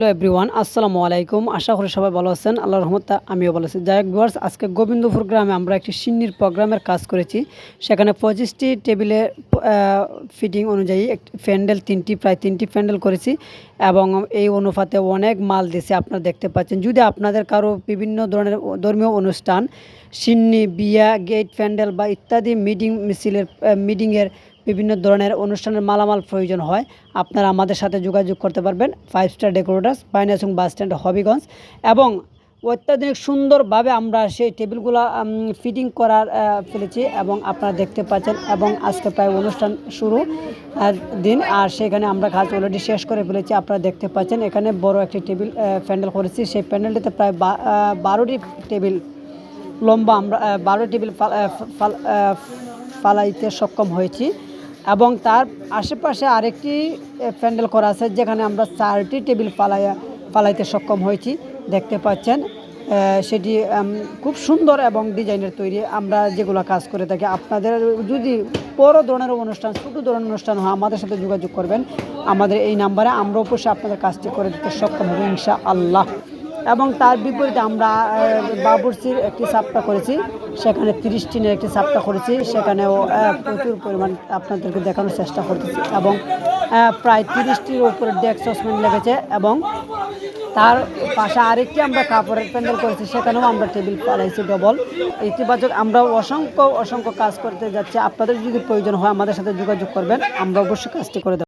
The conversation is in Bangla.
হ্যালো এভরিওয়ান, আসসালামু আলাইকুম। আশা করি সবাই ভালো আছেন। আল্লাহর রহমতে আমিও ভালো আছি। যাই হোক ভিউয়ার্স, আজকে গোবিন্দপুর গ্রামে আমরা একটি সিন্নির প্রোগ্রামের কাজ করেছি। সেখানে 25টি টেবিলের ফিটিং অনুযায়ী একটি প্যান্ডেল প্রায় তিনটি প্যান্ডেল করেছি এবং এই অনুপাতে অনেক মাল দিয়েছে আপনারা দেখতে পাচ্ছেন। যদি আপনাদের কারো বিভিন্ন ধরনের ধর্মীয় অনুষ্ঠান, সিন্নি, বিয়া, গেট প্যান্ডেল বা ইত্যাদি মিটিংয়ের বিভিন্ন ধরনের অনুষ্ঠানের মালামাল প্রয়োজন হয়, আপনারা আমাদের সাথে যোগাযোগ করতে পারবেন। 5 স্টার ডেকোরেটার্স, বাইনাসুং বাস স্ট্যান্ড, হবিগঞ্জ। এবং অত্যাধুনিক সুন্দরভাবে আমরা সেই টেবিলগুলো ফিটিং করার ফেলেছি এবং আপনারা দেখতে পাচ্ছেন। এবং আজকে প্রায় অনুষ্ঠান শুরু দিন, আর সেখানে আমরা কাজ অলরেডি শেষ করে ফেলেছি। আপনারা দেখতে পাচ্ছেন এখানে বড় একটি টেবিল প্যান্ডেল করেছি। সেই প্যান্ডেলটিতে প্রায় 12টি টেবিল লম্বা আমরা 12 টেবিল ফালাইতে সক্ষম হয়েছি। এবং তার আশেপাশে আরেকটি প্যান্ডেল করা আছে যেখানে আমরা 4টি টেবিল ফালাইতে সক্ষম হয়েছি। দেখতে পাচ্ছেন সেটি খুব সুন্দর এবং ডিজাইনের তৈরি। আমরা যেগুলো কাজ করে থাকি, আপনাদের যদি বড় ধরনের অনুষ্ঠান, ছোটো ধরনের অনুষ্ঠান হয়, আমাদের সাথে যোগাযোগ করবেন আমাদের এই নাম্বারে। আমরা অবশ্যই আপনাদের কাজটি করে দিতে সক্ষম হব ইনশাআল্লাহ। এবং তার বিপরীতে আমরা বাবুর্চির একটি সাপটা করেছি, সেখানে 30 টিনের একটি সাপটা করেছি। সেখানেও প্রচুর পরিমাণ আপনাদেরকে দেখানোর চেষ্টা করতেছি। এবং প্রায় 30টির উপরে ডেক সসম্যান লেগেছে। এবং তার পাশে আরেকটি আমরা কাপড়ের প্যান্ডেল করেছি, সেখানেও আমরা টেবিল পালাইছি ডবল। ইতিবাচক আমরা অসংখ্য কাজ করতে যাচ্ছি। আপনাদের যদি প্রয়োজন হয় আমাদের সাথে যোগাযোগ করবেন, আমরা অবশ্যই কাজটি করে দেব।